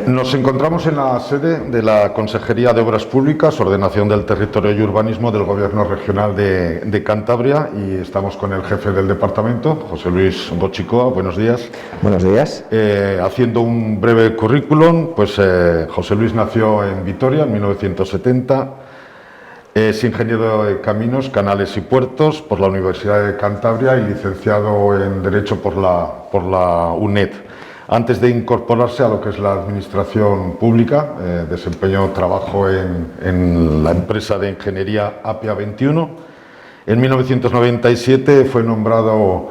Nos encontramos en la sede de la Consejería de Obras Públicas, Ordenación del Territorio y Urbanismo del Gobierno Regional de Cantabria, y estamos con el jefe del departamento, José Luis Bochicoa. Buenos días. Buenos días. Haciendo un breve currículum, pues José Luis nació en Vitoria en 1970. Es ingeniero de Caminos, Canales y Puertos por la Universidad de Cantabria y licenciado en Derecho por la UNED. Antes de incorporarse a lo que es la administración pública, desempeñó trabajo en la empresa de ingeniería APIA 21. En 1997 fue nombrado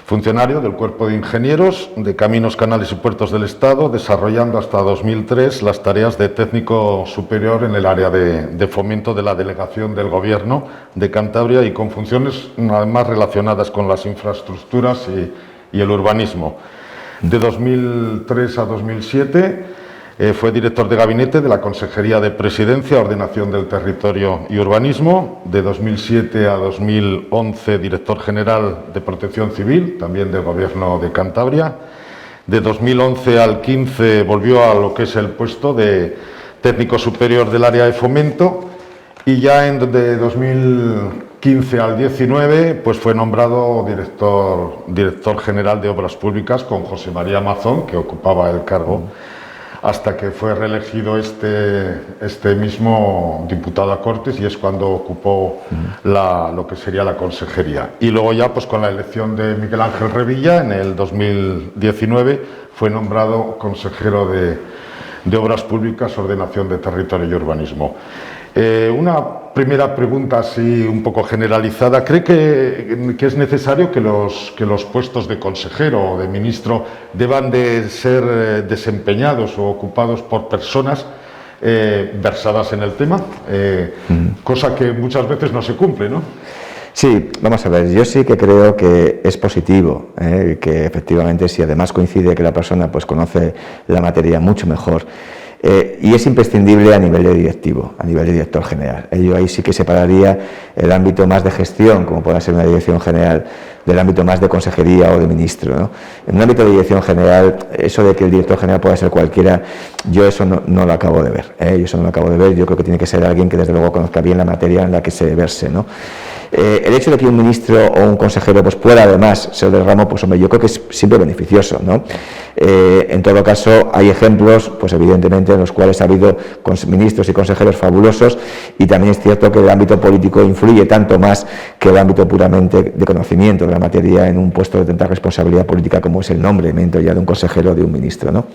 funcionario del Cuerpo de Ingenieros de Caminos, Canales y Puertos del Estado, desarrollando hasta 2003 las tareas de técnico superior en el área de fomento de la Delegación del Gobierno de Cantabria y con funciones además relacionadas con las infraestructuras y el urbanismo. De 2003 a 2007 fue director de gabinete de la Consejería de Presidencia, Ordenación del Territorio y Urbanismo. De 2007 a 2011 director general de Protección Civil, también del Gobierno de Cantabria. De 2011 al 15 volvió a lo que es el puesto de técnico superior del área de fomento. Y ya de 2015 al 19 pues fue nombrado director general de Obras Públicas con José María Mazón, que ocupaba el cargo, hasta que fue reelegido este mismo diputado a Cortes, y es cuando ocupó lo que sería la consejería. Y luego ya pues con la elección de Miguel Ángel Revilla en el 2019 fue nombrado consejero de Obras Públicas, Ordenación de Territorio y Urbanismo. Una primera pregunta así un poco generalizada. ¿Cree que es necesario que los puestos de consejero o de ministro deban de ser desempeñados o ocupados por personas versadas en el tema? Cosa que muchas veces no se cumple, ¿no? Sí, vamos a ver, yo sí que creo que es positivo, que efectivamente si además coincide que la persona pues conoce la materia mucho mejor, y es imprescindible a nivel de directivo, a nivel de director general. Yo ahí sí que separaría el ámbito más de gestión, como pueda ser una dirección general, del ámbito más de consejería o de ministro, ¿no? En un ámbito de dirección general, eso de que el director general pueda ser cualquiera, yo eso no lo acabo de ver, yo eso no lo acabo de ver. Yo creo que tiene que ser alguien que desde luego conozca bien la materia en la que se verse, ¿no? El hecho de que un ministro o un consejero pues pueda además ser del ramo, pues hombre, yo creo que es siempre beneficioso, ¿no? En todo caso, hay ejemplos, pues evidentemente, en los cuales ha habido ministros y consejeros fabulosos, y también es cierto que el ámbito político influye tanto más que el ámbito puramente de conocimiento de la materia en un puesto de tanta responsabilidad política como es el nombramiento ya de un consejero o de un ministro, ¿no?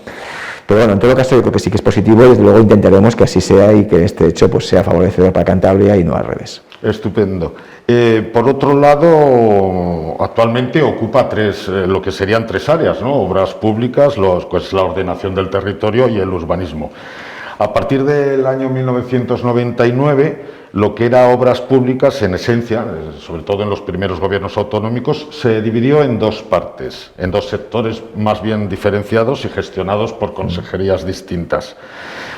Pero bueno, en todo caso yo creo que sí que es positivo, y desde luego intentaremos que así sea y que este hecho pues sea favorecedor para Cantabria y no al revés. Estupendo. Por otro lado, actualmente ocupa lo que serían tres áreas, ¿no? Obras públicas, pues la ordenación del territorio y el urbanismo. A partir del año 1999, lo que era obras públicas, en esencia, sobre todo en los primeros gobiernos autonómicos, se dividió en dos partes, en dos sectores más bien diferenciados y gestionados por consejerías distintas.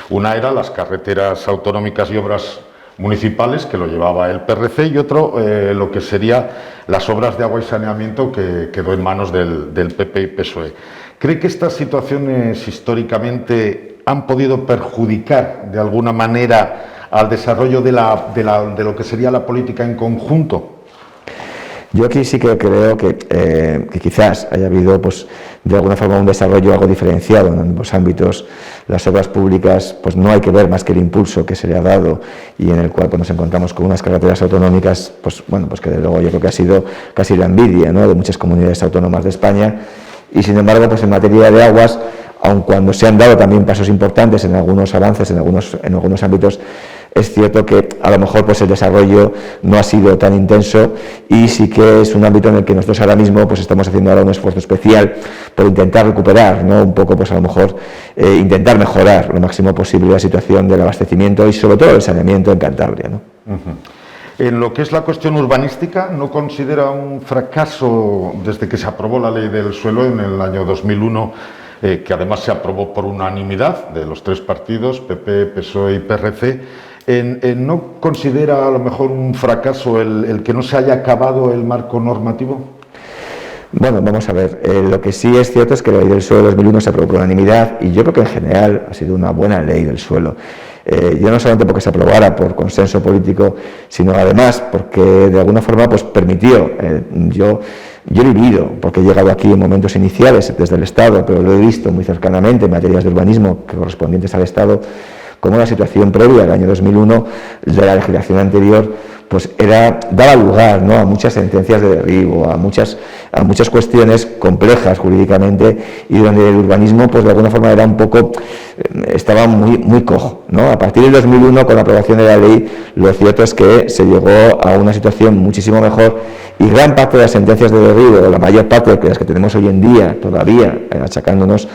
Una era las carreteras autonómicas y obras municipales, que lo llevaba el PRC, y otro lo que sería las obras de agua y saneamiento, que quedó en manos del PP y PSOE. ¿Cree que estas situaciones históricamente han podido perjudicar de alguna manera al desarrollo de lo que sería la política en conjunto? Yo aquí sí que creo que quizás haya habido, pues, de alguna forma un desarrollo algo diferenciado en ambos ámbitos. Las obras públicas, pues no hay que ver más que el impulso que se le ha dado, y en el cual pues, nos encontramos con unas carreteras autonómicas, pues bueno, pues que de luego yo creo que ha sido casi la envidia, ¿no?, de muchas comunidades autónomas de España. Y sin embargo, pues en materia de aguas, aun cuando se han dado también pasos importantes en algunos avances, en algunos ámbitos, es cierto que a lo mejor pues el desarrollo no ha sido tan intenso, y sí que es un ámbito en el que nosotros ahora mismo pues estamos haciendo ahora un esfuerzo especial por intentar recuperar, ¿no?, un poco pues a lo mejor intentar mejorar lo máximo posible la situación del abastecimiento y sobre todo el saneamiento en Cantabria, ¿no? En lo que es la cuestión urbanística, ¿no considera un fracaso desde que se aprobó la ley del suelo en el año 2001, que además se aprobó por unanimidad de los tres partidos, PP, PSOE y PRC, ¿no considera a lo mejor un fracaso el que no se haya acabado el marco normativo? Bueno, vamos a ver, lo que sí es cierto es que la ley del suelo de 2001 se aprobó por unanimidad y yo creo que en general ha sido una buena ley del suelo. Ya no solamente porque se aprobara por consenso político, sino además porque de alguna forma pues permitió, yo he vivido, porque he llegado aquí en momentos iniciales desde el Estado, pero lo he visto muy cercanamente en materias de urbanismo correspondientes al Estado, como la situación previa al año 2001 de la legislación anterior pues daba lugar, ¿no?, a muchas sentencias de derribo, a muchas cuestiones complejas jurídicamente, y donde el urbanismo pues de alguna forma era un poco, estaba muy cojo, ¿no? A partir del 2001, con la aprobación de la ley, lo cierto es que se llegó a una situación muchísimo mejor, y gran parte de las sentencias de derribo, la mayor parte de las que tenemos hoy en día todavía achacándonos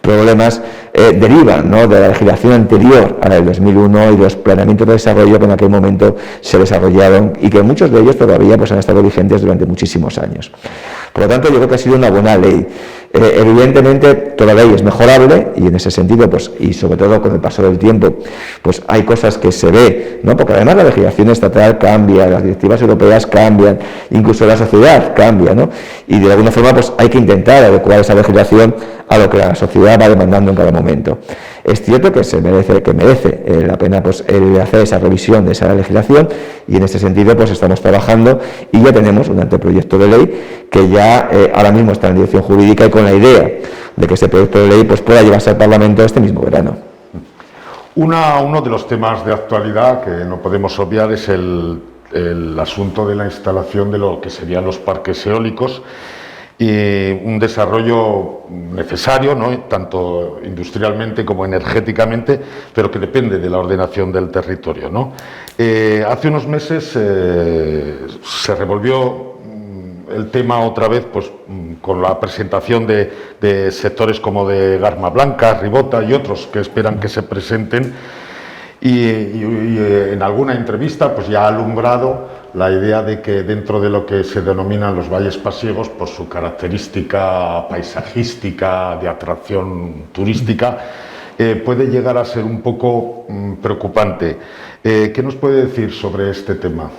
problemas, derivan, ¿no?, de la legislación anterior a la del 2001 y los planeamientos de desarrollo que en aquel momento se desarrollaron y que muchos de ellos todavía pues han estado vigentes durante muchísimos años. Por lo tanto, yo creo que ha sido una buena ley. Evidentemente, toda ley es mejorable y en ese sentido, pues, y sobre todo con el paso del tiempo, pues hay cosas que se ve, ¿no?, porque además la legislación estatal cambia, las directivas europeas cambian, incluso la sociedad cambia, ¿no? Y de alguna forma, pues hay que intentar adecuar esa legislación a lo que la sociedad va demandando en cada momento. Es cierto que merece la pena pues el hacer esa revisión de esa legislación, y en ese sentido pues estamos trabajando y ya tenemos un anteproyecto de ley que ya ahora mismo está en dirección jurídica, y con la idea de que ese proyecto de ley pues pueda llevarse al Parlamento este mismo verano. Uno de los temas de actualidad que no podemos obviar es el asunto de la instalación de lo que serían los parques eólicos, y un desarrollo necesario, ¿no?, tanto industrialmente como energéticamente, pero que depende de la ordenación del territorio, ¿no? Hace unos meses se revolvió el tema otra vez pues, con la presentación de sectores como de Garma Blanca, Ribota y otros que esperan que se presenten, y en alguna entrevista pues ya ha alumbrado la idea de que dentro de lo que se denominan los valles pasiegos, por su característica paisajística de atracción turística, puede llegar a ser un poco preocupante. ¿Qué nos puede decir sobre este tema?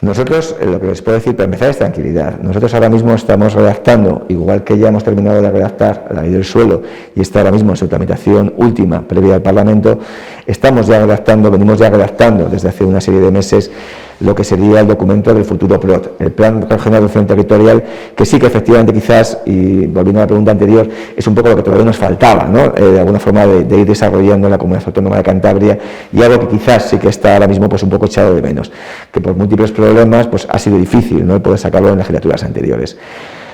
Nosotros, lo que les puedo decir para empezar es tranquilidad. Nosotros ahora mismo estamos redactando, igual que ya hemos terminado de redactar la ley del suelo y está ahora mismo en su tramitación última previa al Parlamento, venimos ya redactando desde hace una serie de meses lo que sería el documento del futuro PROT, el Plan Regional de Ordenación Territorial, que sí que efectivamente quizás, y volviendo a la pregunta anterior, es un poco lo que todavía nos faltaba, ¿no?, de alguna forma de ir desarrollando en la Comunidad Autónoma de Cantabria, y algo que quizás sí que está ahora mismo pues un poco echado de menos, que por múltiples problemas pues ha sido difícil, ¿no?, el poder sacarlo en legislaturas anteriores.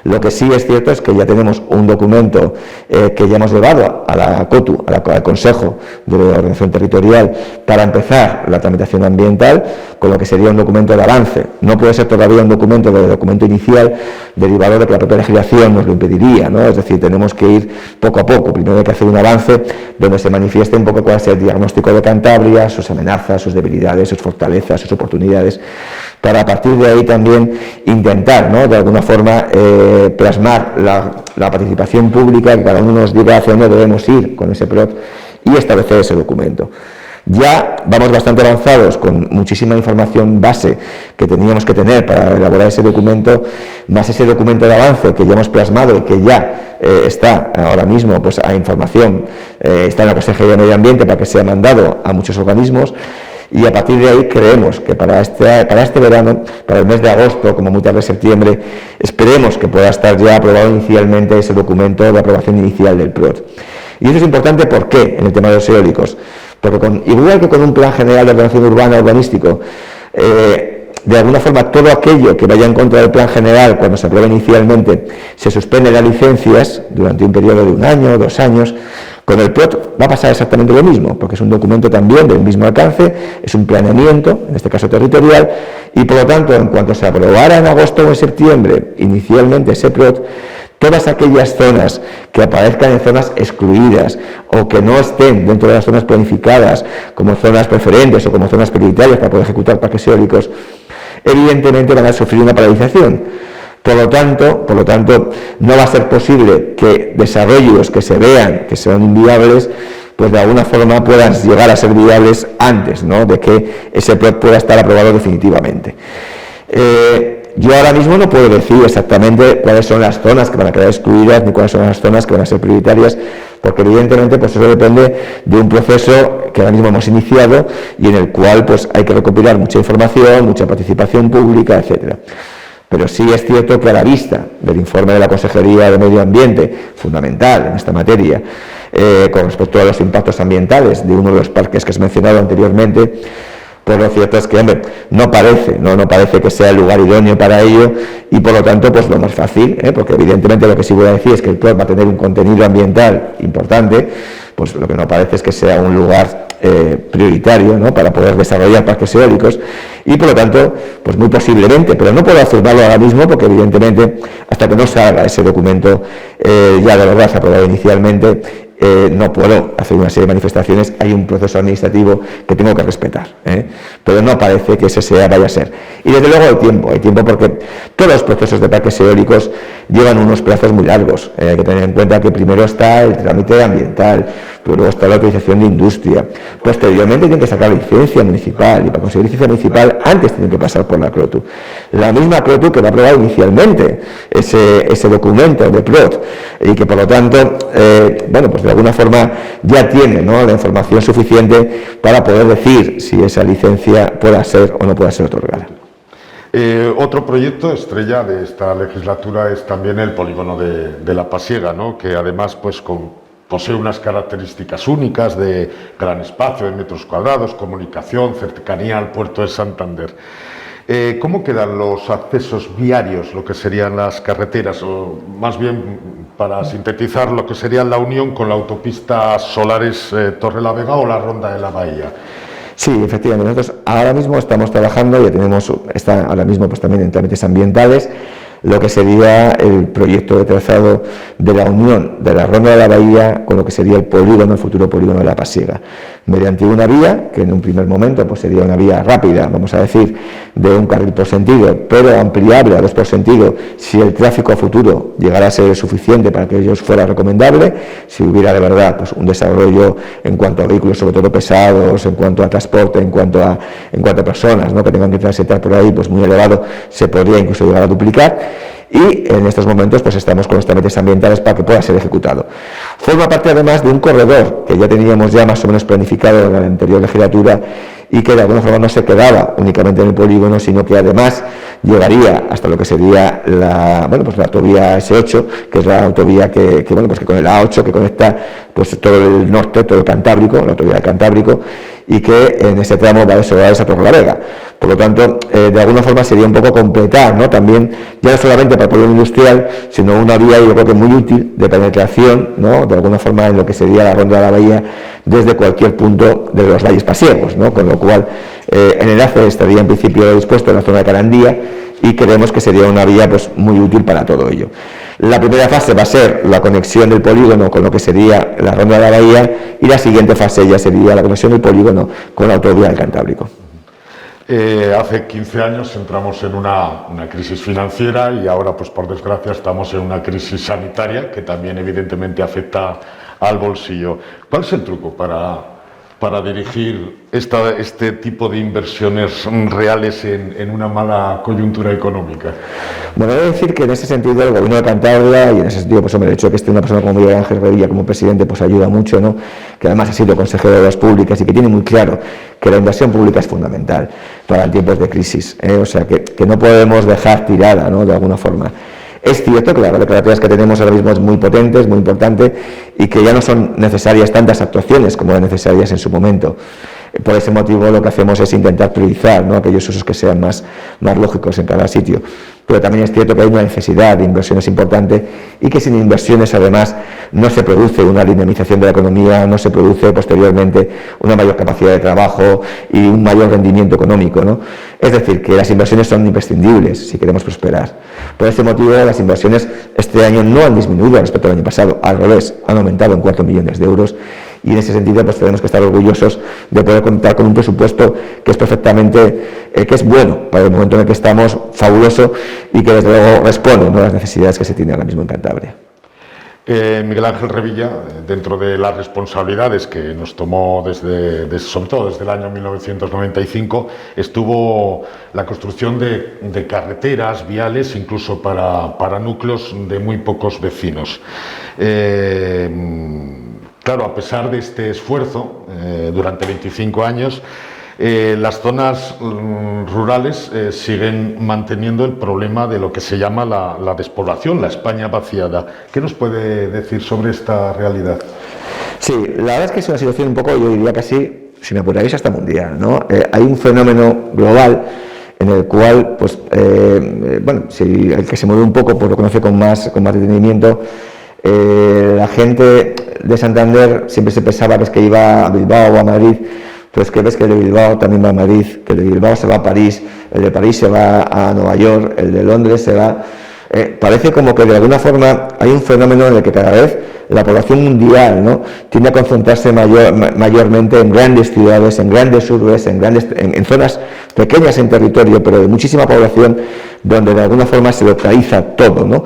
Lo que sí es cierto es que ya tenemos un documento que ya hemos llevado a la COTU, al Consejo de Ordenación Territorial, para empezar la tramitación ambiental, con lo que sería un documento de avance. No puede ser todavía un documento inicial, derivado de que la propia legislación nos lo impediría, ¿no? Es decir, tenemos que ir poco a poco. Primero hay que hacer un avance donde se manifieste un poco cuál es el diagnóstico de Cantabria, sus amenazas, sus debilidades, sus fortalezas, sus oportunidades, para a partir de ahí también intentar, ¿no?, de alguna forma plasmar la participación pública, que cada uno nos diga hacia dónde debemos ir con ese PROT y establecer ese documento. Ya vamos bastante avanzados con muchísima información base que teníamos que tener para elaborar ese documento, más ese documento de avance que ya hemos plasmado y que ya está ahora mismo pues a información, está en la Consejería de Medio Ambiente para que sea mandado a muchos organismos. Y a partir de ahí creemos que para este verano, para el mes de agosto, como muy tarde septiembre, esperemos que pueda estar ya aprobado inicialmente ese documento de aprobación inicial del PROT. Y eso es importante, ¿por qué?, en el tema de los eólicos. Porque igual que con un plan general de ordenación urbana urbanístico, de alguna forma todo aquello que vaya en contra del plan general cuando se apruebe inicialmente se suspende las licencias durante un periodo de 1 año o 2 años, con el PROT va a pasar exactamente lo mismo, porque es un documento también del mismo alcance, es un planeamiento, en este caso territorial, y por lo tanto, en cuanto se aprobara en agosto o en septiembre inicialmente ese PROT, todas aquellas zonas que aparezcan en zonas excluidas o que no estén dentro de las zonas planificadas como zonas preferentes o como zonas prioritarias para poder ejecutar parques eólicos, evidentemente van a sufrir una paralización. Por lo tanto, no va a ser posible que desarrollos que se vean que son inviables, pues de alguna forma puedan llegar a ser viables antes, ¿no?, de que ese PROT pueda estar aprobado definitivamente. Yo ahora mismo no puedo decir exactamente cuáles son las zonas que van a quedar excluidas ni cuáles son las zonas que van a ser prioritarias, porque evidentemente pues eso depende de un proceso que ahora mismo hemos iniciado y en el cual pues hay que recopilar mucha información, mucha participación pública, etcétera. Pero sí es cierto que a la vista del informe de la Consejería de Medio Ambiente, fundamental en esta materia, con respecto a los impactos ambientales de uno de los parques que has mencionado anteriormente, pues lo cierto es que, hombre, no parece que sea el lugar idóneo para ello y por lo tanto, pues lo más fácil, porque evidentemente lo que sí voy a decir es que el PROT va a tener un contenido ambiental importante, pues lo que no parece es que sea un lugar prioritario, ¿no?, para poder desarrollar parques eólicos y por lo tanto, pues muy posiblemente, pero no puedo afirmarlo ahora mismo porque evidentemente hasta que no salga ese documento ya de verdad aprobado inicialmente, no puedo hacer una serie de manifestaciones, hay un proceso administrativo que tengo que respetar, pero no parece que ese vaya a ser. Y desde luego hay tiempo porque todos los procesos de parques eólicos llevan unos plazos muy largos. Hay que tener en cuenta que primero está el trámite ambiental, pero luego está la autorización de industria, posteriormente tienen que sacar licencia municipal y para conseguir licencia municipal antes tienen que pasar por la CROTU. La misma CROTU que va a aprobar inicialmente ese documento de PROT y que por lo tanto, bueno, pues de alguna forma ya tiene, ¿no?, la información suficiente para poder decir si esa licencia pueda ser o no pueda ser otorgada. Otro proyecto estrella de esta legislatura es también el polígono de La Pasiega, ¿no?, que además pues posee unas características únicas de gran espacio de metros cuadrados, comunicación, cercanía al puerto de Santander. ¿Cómo quedan los accesos viarios, lo que serían las carreteras, o más bien, para sintetizar, lo que sería la unión con la autopista Solares Torrelavega o la Ronda de la Bahía? Sí, efectivamente, nosotros ahora mismo estamos trabajando, ya tenemos, está ahora mismo pues también en trámites ambientales, lo que sería el proyecto de trazado de la unión de la Ronda de la Bahía con lo que sería el polígono, el futuro polígono de La Pasiega, mediante una vía que en un primer momento pues sería una vía rápida, vamos a decir, de un carril por sentido, pero ampliable a dos por sentido si el tráfico a futuro llegara a ser suficiente para que ello fuera recomendable, si hubiera de verdad pues un desarrollo en cuanto a vehículos, sobre todo pesados, en cuanto a transporte, en cuanto a personas, ¿no?, que tengan que transitar por ahí, pues muy elevado, se podría incluso llegar a duplicar. Y en estos momentos pues estamos con los trámites ambientales para que pueda ser ejecutado. Forma parte además de un corredor que ya teníamos más o menos planificado en la anterior legislatura y que de alguna forma no se quedaba únicamente en el polígono, sino que además llegaría hasta lo que sería la autovía S8, que es la autovía que con el A8 que conecta pues todo el norte, todo el Cantábrico, la autovía del Cantábrico, y que en ese tramo va de Solares a Torrelavega. Por lo tanto, de alguna forma sería un poco completar, ¿no?, también, ya no solamente para el polígono industrial, sino una vía, yo creo que muy útil, de penetración, ¿no?, de alguna forma en lo que sería la Ronda de la Bahía, desde cualquier punto de los valles pasiegos, ¿no?, con lo cual el enlace estaría en principio dispuesto en la zona de Carandía y creemos que sería una vía pues muy útil para todo ello. La primera fase va a ser la conexión del polígono con lo que sería la Ronda de la Bahía y la siguiente fase ya sería la conexión del polígono con la autovía del Cantábrico. Hace 15 años entramos en una crisis financiera y ahora, pues por desgracia, estamos en una crisis sanitaria que también evidentemente afecta al bolsillo. ¿Cuál es el truco para dirigir este tipo de inversiones reales en una mala coyuntura económica? Bueno, he de decir que en ese sentido el Gobierno de Cantabria, y en ese sentido, pues hombre, el hecho de que esté una persona como Miguel Ángel Revilla como presidente, pues ayuda mucho, ¿no?, que además ha sido consejero de Obras Públicas y que tiene muy claro que la inversión pública es fundamental para tiempos de crisis, o sea, que no podemos dejar tirada, ¿no?, de alguna forma. Es cierto que las declaratorias que tenemos ahora mismo es muy potente, es muy importante y que ya no son necesarias tantas actuaciones como eran necesarias en su momento. Por ese motivo lo que hacemos es intentar priorizar, ¿no?, aquellos usos que sean más lógicos en cada sitio. Pero también es cierto que hay una necesidad de inversiones importante y que sin inversiones además no se produce una dinamización de la economía, no se produce posteriormente una mayor capacidad de trabajo y un mayor rendimiento económico, ¿no? Es decir, que las inversiones son imprescindibles si queremos prosperar. Por ese motivo las inversiones este año no han disminuido respecto al año pasado, al revés, han aumentado en 4 millones de euros. Y en ese sentido pues tenemos que estar orgullosos de poder contar con un presupuesto que es perfectamente, que es bueno para el momento en el que estamos, fabuloso y que desde luego responde, ¿no?, a las necesidades que se tienen ahora mismo en Cantabria. Miguel Ángel Revilla, dentro de las responsabilidades que nos tomó sobre todo desde el año 1995, estuvo la construcción de carreteras, viales, incluso para núcleos de muy pocos vecinos. Claro, a pesar de este esfuerzo, durante 25 años, las zonas rurales siguen manteniendo el problema de lo que se llama la despoblación, la España vaciada. ¿Qué nos puede decir sobre esta realidad? Sí, la verdad es que es una situación un poco, yo diría casi, si me apuráis, hasta mundial, ¿no? Hay un fenómeno global en el cual, pues, bueno, si el que se mueve un poco pues lo conoce con más detenimiento. La gente de Santander siempre se pensaba que iba a Bilbao o a Madrid, pues que ves que el de Bilbao también va a Madrid, que el de Bilbao se va a París, el de París se va a Nueva York, el de Londres se va... parece como que de alguna forma hay un fenómeno en el que cada vez la población mundial, ¿no?, tiende a concentrarse mayormente en grandes ciudades, en grandes urbes, en zonas pequeñas en territorio, pero de muchísima población, donde de alguna forma se localiza todo, ¿no?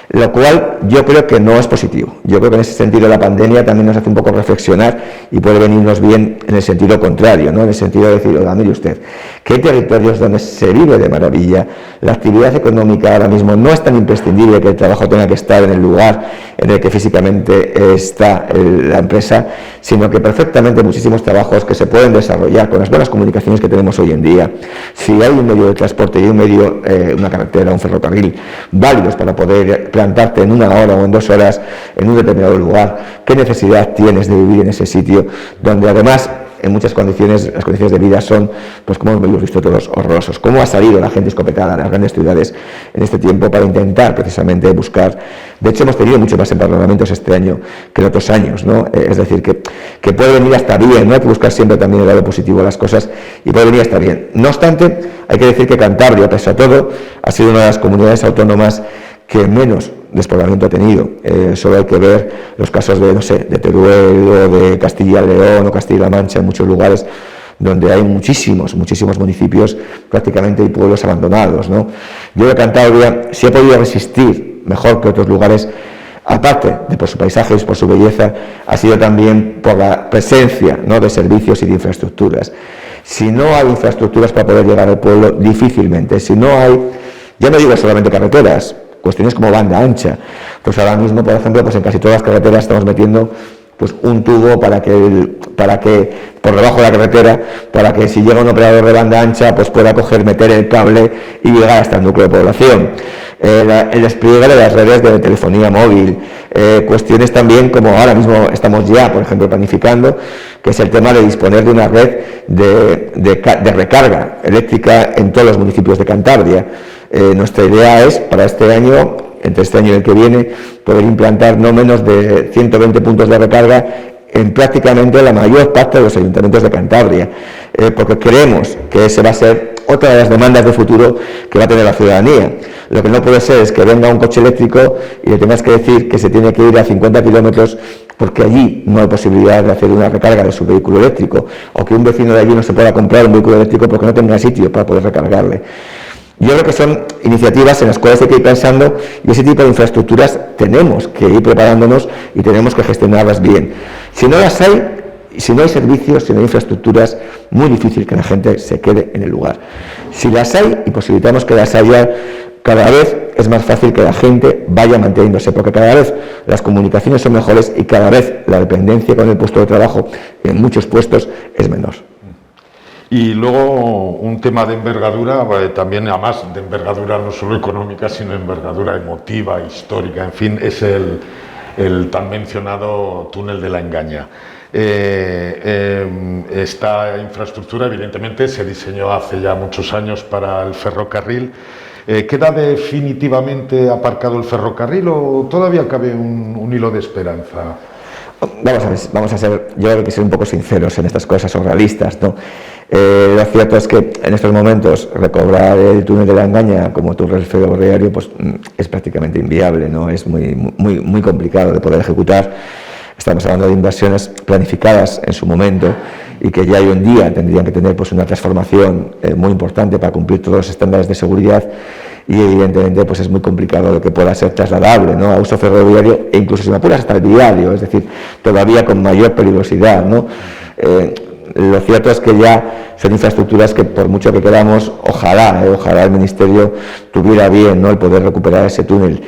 Lo cual yo creo que no es positivo. Yo creo que en ese sentido la pandemia también nos hace un poco reflexionar y puede venirnos bien en el sentido contrario, ¿no? En el sentido de decir, oiga, mire usted, que hay territorios donde se vive de maravilla, la actividad económica ahora mismo no es tan imprescindible que el trabajo tenga que estar en el lugar en el que físicamente está la empresa, sino que perfectamente muchísimos trabajos que se pueden desarrollar con las buenas comunicaciones que tenemos hoy en día. Si hay un medio de transporte y un medio, una carretera, un ferrocarril, válidos para poder plantarte en 1 hora o en 2 horas en un determinado lugar, ¿qué necesidad tienes de vivir en ese sitio donde además en muchas condiciones, las condiciones de vida son, pues como hemos visto todos, horrorosos? ¿Cómo ha salido la gente escopetada a las grandes ciudades en este tiempo para intentar precisamente buscar? De hecho, hemos tenido mucho más empadronamientos este año que en otros años, ¿no? Es decir, que puede venir hasta bien, ¿no? Hay que buscar siempre también el lado positivo de las cosas y puede venir hasta bien. No obstante, hay que decir que Cantabria, pese a todo, ha sido una de las comunidades autónomas que menos despoblamiento ha tenido. Solo hay que ver los casos de, no sé, de Teruel o de Castilla y León o Castilla-La Mancha, en muchos lugares donde hay muchísimos municipios prácticamente y pueblos abandonados, ¿no? Yo de Cantabria sí he podido resistir mejor que otros lugares, aparte de por su paisaje y por su belleza, ha sido también por la presencia, ¿no?, de servicios y de infraestructuras. Si no hay infraestructuras para poder llegar al pueblo, difícilmente. Si no hay, ya no digo solamente carreteras, cuestiones como banda ancha, pues ahora mismo, por ejemplo, pues en casi todas las carreteras estamos metiendo pues un tubo para que por debajo de la carretera, para que si llega un operador de banda ancha pues pueda meter el cable y llegar hasta el núcleo de población. El despliegue de las redes de telefonía móvil, cuestiones también como ahora mismo estamos ya, por ejemplo, planificando, que es el tema de disponer de una red de recarga eléctrica en todos los municipios de Cantabria. Nuestra idea es, para este año, entre este año y el que viene, poder implantar no menos de 120 puntos de recarga en prácticamente la mayor parte de los ayuntamientos de Cantabria, porque creemos que ese va a ser otra de las demandas de futuro que va a tener la ciudadanía. Lo que no puede ser es que venga un coche eléctrico y le tengas que decir que se tiene que ir a 50 kilómetros porque allí no hay posibilidad de hacer una recarga de su vehículo eléctrico, o que un vecino de allí no se pueda comprar un vehículo eléctrico porque no tenga sitio para poder recargarle. Yo creo que son iniciativas en las cuales hay que ir pensando, y ese tipo de infraestructuras tenemos que ir preparándonos y tenemos que gestionarlas bien. Si no las hay, si no hay servicios, si no hay infraestructuras, muy difícil que la gente se quede en el lugar. Si las hay y posibilitamos que las haya, cada vez es más fácil que la gente vaya manteniéndose, porque cada vez las comunicaciones son mejores y cada vez la dependencia con el puesto de trabajo en muchos puestos es menor. Y luego un tema de envergadura, también además de envergadura no solo económica, sino envergadura emotiva, histórica, en fin, es el tan mencionado túnel de la Engaña. Esta infraestructura evidentemente se diseñó hace ya muchos años para el ferrocarril. ¿Queda definitivamente aparcado el ferrocarril o todavía cabe un hilo de esperanza? Vamos a ser, yo creo que ser un poco sinceros en estas cosas, o realistas, ¿no? Lo cierto es que en estos momentos recobrar el túnel de la Engaña como túnel ferroviario pues es prácticamente inviable, ¿no? Es muy complicado de poder ejecutar. Estamos hablando de inversiones planificadas en su momento y que ya hoy en día tendrían que tener pues una transformación muy importante para cumplir todos los estándares de seguridad, y evidentemente pues es muy complicado lo que pueda ser trasladable, ¿no?, a uso ferroviario, e incluso si me apuras hasta el viario, es decir, todavía con mayor peligrosidad, ¿no? Lo cierto es que ya son infraestructuras que, por mucho que queramos, ojalá el Ministerio tuviera bien, ¿no?, el poder recuperar ese túnel,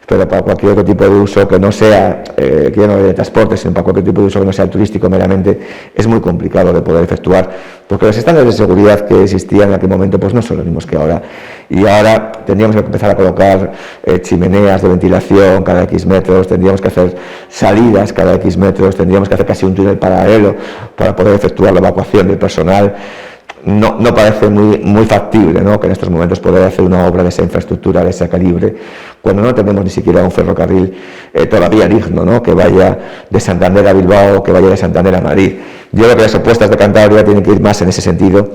pero para cualquier otro tipo de uso que no sea, que ya no de transporte, sino para cualquier tipo de uso que no sea turístico meramente, es muy complicado de poder efectuar, porque los estándares de seguridad que existían en aquel momento pues no son los mismos que ahora, y ahora tendríamos que empezar a colocar chimeneas de ventilación cada X metros, tendríamos que hacer salidas cada X metros, tendríamos que hacer casi un túnel paralelo para poder efectuar la evacuación del personal. No parece muy factible, ¿no?, que en estos momentos poder hacer una obra de esa infraestructura, de ese calibre, cuando no tenemos ni siquiera un ferrocarril todavía digno, ¿no?, que vaya de Santander a Bilbao o que vaya de Santander a Madrid. Yo creo que las opuestas de Cantabria tienen que ir más en ese sentido,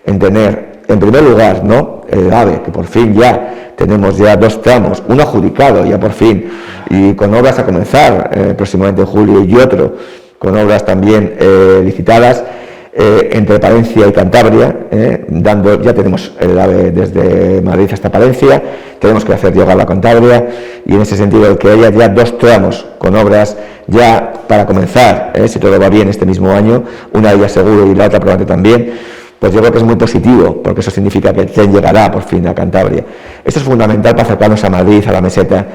en tener, en primer lugar, ¿no?, el AVE, que por fin ya tenemos ya 2 tramos, uno adjudicado ya por fin, y con obras a comenzar próximamente en julio, y otro con obras también licitadas, entre Palencia y Cantabria, ya tenemos el AVE desde Madrid hasta Palencia, tenemos que hacer llegar a Cantabria, y en ese sentido el que haya ya 2 tramos con obras ya para comenzar, si todo va bien este mismo año, una de ellas seguro y la otra probablemente también, pues yo creo que es muy positivo, porque eso significa que el tren llegará por fin a Cantabria. Esto es fundamental para acercarnos a Madrid, a la meseta,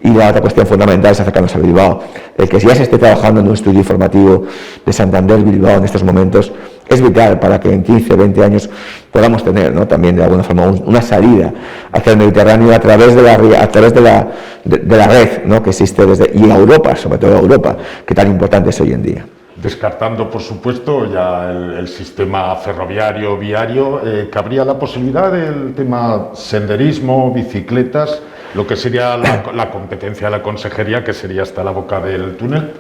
y la otra cuestión fundamental es acercarnos a Bilbao. El que ya se esté trabajando en un estudio informativo de Santander-Bilbao en estos momentos es vital para que en 15, 20 años podamos tener, ¿no?, también de alguna forma una salida hacia el Mediterráneo a través de la red, ¿no?, que existe y a Europa, sobre todo a Europa, que tan importante es hoy en día. Descartando, por supuesto, ya el sistema ferroviario, viario, ¿cabría la posibilidad del tema senderismo, bicicletas, lo que sería la competencia de la consejería, que sería hasta la boca del túnel?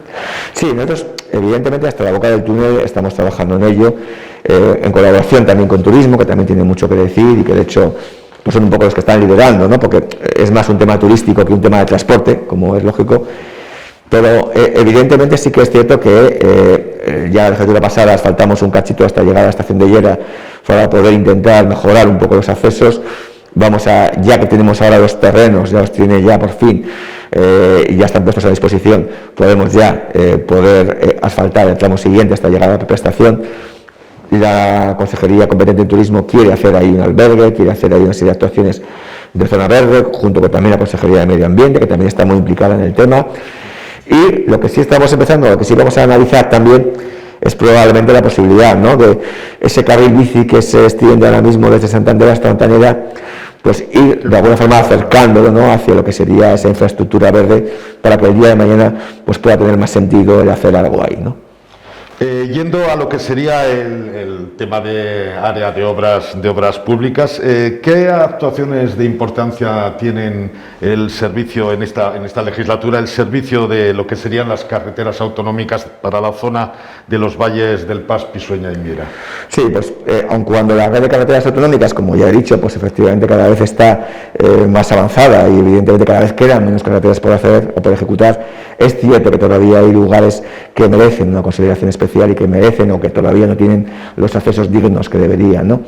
Sí, nosotros evidentemente hasta la boca del túnel estamos trabajando en ello, en colaboración también con turismo, que también tiene mucho que decir y que de hecho pues son un poco los que están liderando, ¿no?, porque es más un tema turístico que un tema de transporte, como es lógico. Pero evidentemente sí que es cierto que ya la legislatura pasada asfaltamos un cachito hasta llegar a la estación de Llera para poder intentar mejorar un poco los accesos. Ya que tenemos ahora los terrenos, ya los tiene ya por fin, y ya están puestos a disposición, podemos ya poder asfaltar el tramo siguiente hasta llegar a la prestación. La Consejería competente en turismo quiere hacer ahí un albergue, quiere hacer ahí una serie de actuaciones de zona verde, junto con también la Consejería de Medio Ambiente, que también está muy implicada en el tema. Y lo que sí estamos empezando, lo que sí vamos a analizar también, es probablemente la posibilidad, ¿no?, de ese carril bici que se extiende ahora mismo desde Santander hasta Montañera, pues ir de alguna forma acercándolo, ¿no?, hacia lo que sería esa infraestructura verde, para que el día de mañana pues pueda tener más sentido el hacer algo ahí, ¿no? Yendo a lo que sería el tema de área de obras públicas, ¿qué actuaciones de importancia tienen el servicio en esta legislatura, el servicio de lo que serían las carreteras autonómicas para la zona de los valles del Pas, Pisueña y Miera? Sí, pues aun cuando la red de carreteras autonómicas, como ya he dicho, pues efectivamente cada vez está más avanzada y evidentemente cada vez quedan menos carreteras por hacer o por ejecutar, es cierto que todavía hay lugares que merecen una consideración especial y que merecen o que todavía no tienen los accesos dignos que deberían, ¿no?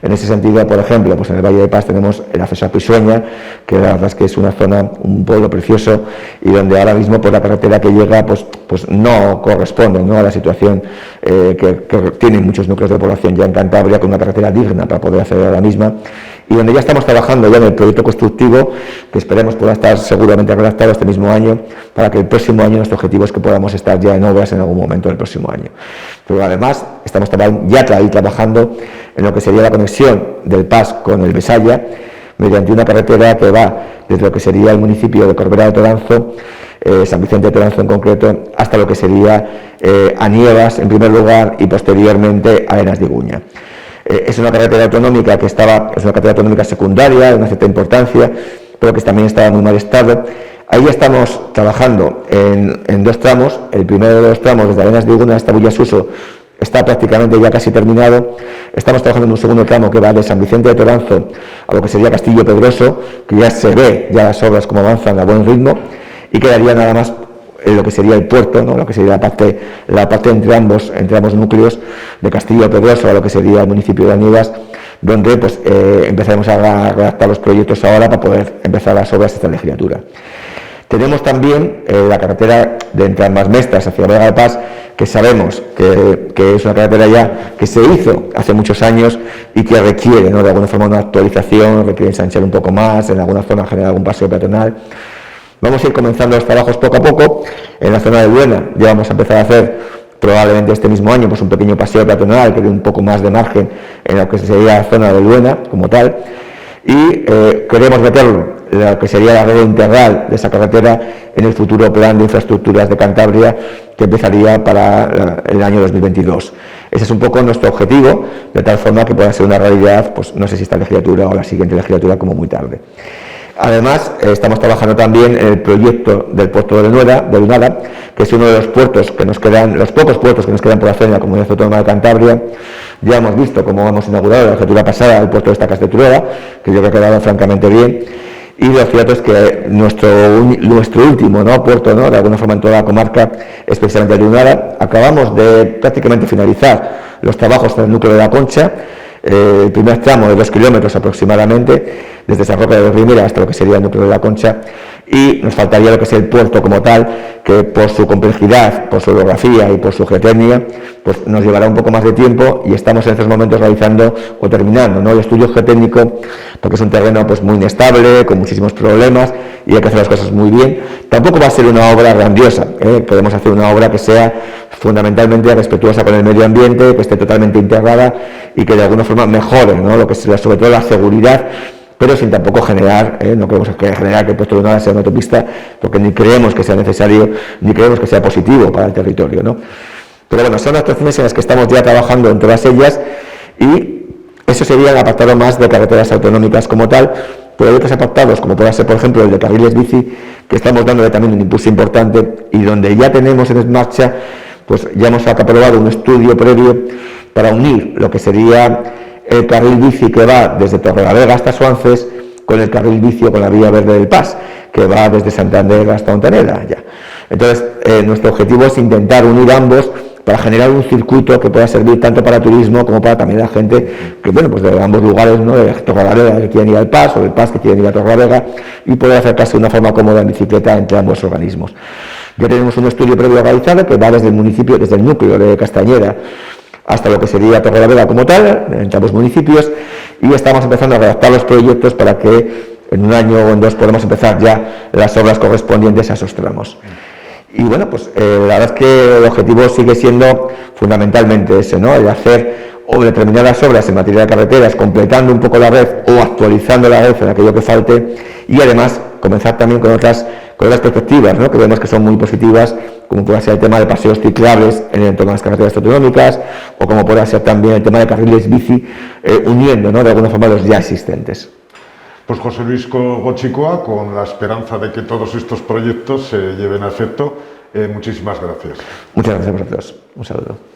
En ese sentido, por ejemplo, pues en el Valle de Pas tenemos el acceso a Pisueña, que la verdad es que es una zona, un pueblo precioso, y donde ahora mismo pues la carretera que llega pues no corresponde, ¿no?, a la situación que tienen muchos núcleos de población ya en Cantabria, con una carretera digna para poder acceder a la misma, y donde ya estamos trabajando ya en el proyecto constructivo, que esperemos pueda estar seguramente redactado este mismo año, para que el próximo año nuestro objetivo es que podamos estar ya en obras en algún momento del próximo año. Pero además estamos ya trabajando en lo que sería la conexión del Pas con el Besaya, mediante una carretera que va desde lo que sería el municipio de Corbera de Toranzo, San Vicente de Toranzo en concreto, hasta lo que sería Anievas en primer lugar y posteriormente Arenas de Iguña. Es una carretera autonómica es una carretera autonómica secundaria de una cierta importancia, pero que también estaba en muy mal estado. Ahí estamos trabajando en 2 tramos. El primero de los tramos, desde Arenas de Iguña hasta Bullasuso, está prácticamente ya casi terminado. Estamos trabajando en un segundo tramo que va de San Vicente de Toranzo a lo que sería Castillo Pedroso, que ya se ve ya las obras como avanzan a buen ritmo, y quedaría nada más lo que sería el puerto, ¿no? Lo que sería la parte entre ambos núcleos de Castillo Pedroso a lo que sería el municipio de Aníbal, donde pues, empezaremos a redactar los proyectos ahora para poder empezar las obras esta legislatura. Tenemos también la carretera de entre ambas Mestras hacia Vega de Pas, que sabemos que es una carretera ya que se hizo hace muchos años y que requiere, ¿no?, de alguna forma una actualización, requiere ensanchar un poco más, en alguna zona generar algún paseo peatonal. Vamos a ir comenzando los trabajos poco a poco. En la zona de Buena ya vamos a empezar a hacer probablemente este mismo año pues un pequeño paseo peatonal que dé un poco más de margen en lo que sería la zona de Buena como tal, y queremos meterlo lo que sería la red integral de esa carretera en el futuro plan de infraestructuras de Cantabria que empezaría para el año 2022. Ese es un poco nuestro objetivo, de tal forma que pueda ser una realidad, pues no sé si esta legislatura o la siguiente legislatura, como muy tarde. Además, estamos trabajando también en el proyecto del puerto de Lunada, que es uno de los puertos que nos quedan, los pocos puertos que nos quedan por hacer en la Comunidad Autónoma de Cantabria. Ya hemos visto cómo hemos inaugurado la legislatura pasada el puerto de Estacas de Tudela, que yo creo que ha quedado francamente bien. Y lo cierto es que nuestro último, ¿no?, puerto, ¿no?, de alguna forma en toda la comarca, especialmente el de Lunada, acabamos de prácticamente finalizar los trabajos en el núcleo de La Concha. El primer tramo de 2 kilómetros aproximadamente, desde San Roque de Rimera hasta lo que sería el núcleo de La Concha, y nos faltaría lo que es el puerto como tal, que por su complejidad, por su orografía y por su geotecnia, pues nos llevará un poco más de tiempo, y estamos en estos momentos realizando o terminando, ¿no?, el estudio geotécnico, porque es un terreno pues muy inestable, con muchísimos problemas, y hay que hacer las cosas muy bien. Tampoco va a ser una obra grandiosa, queremos hacer una obra que sea fundamentalmente respetuosa con el medio ambiente, que esté totalmente integrada y que de alguna forma mejore, ¿no?, lo que es sobre todo la seguridad, pero sin tampoco generar, no queremos generar que el puerto de Lunada sea una autopista, porque ni creemos que sea necesario, ni creemos que sea positivo para el territorio, ¿no? Pero bueno, son actuaciones en las que estamos ya trabajando en todas ellas, y eso sería el apartado más de carreteras autonómicas como tal. Pero hay otros apartados, como puede ser, por ejemplo, el de carriles bici, que estamos dándole también un impulso importante, y donde ya tenemos en marcha, pues ya hemos aprobado un estudio previo para unir lo que sería el carril bici que va desde Torrelavega hasta Suances con el carril bici o con la vía verde del Pas, que va desde Santander hasta Ontaneda. Ya. Entonces, nuestro objetivo es intentar unir ambos para generar un circuito que pueda servir tanto para turismo como para también la gente que, bueno, pues de ambos lugares, ¿no?, de Torrelavega que quieren ir al Pas, o del Pas que quieren ir a Torrelavega, y poder acercarse de una forma cómoda en bicicleta entre ambos organismos. Ya tenemos un estudio previo realizado que va desde el municipio, desde el núcleo de Castañeda hasta lo que sería Torrelavega como tal, entre ambos municipios, y estamos empezando a redactar los proyectos para que en un año o en 2 podamos empezar ya las obras correspondientes a esos tramos. Y bueno, pues la verdad es que el objetivo sigue siendo fundamentalmente ese, ¿no?, el hacer determinadas obras en materia de carreteras, completando un poco la red o actualizando la red en aquello que falte, y además comenzar también con otras perspectivas, ¿no?, que vemos que son muy positivas, como puede ser el tema de paseos ciclables en el entorno de las carreteras autonómicas, o como puede ser también el tema de carriles bici, uniendo, ¿no?, de alguna forma los ya existentes. Pues José Luis Gotxikoa, con la esperanza de que todos estos proyectos se lleven a efecto, muchísimas gracias. Muchas gracias a vosotros. Un saludo.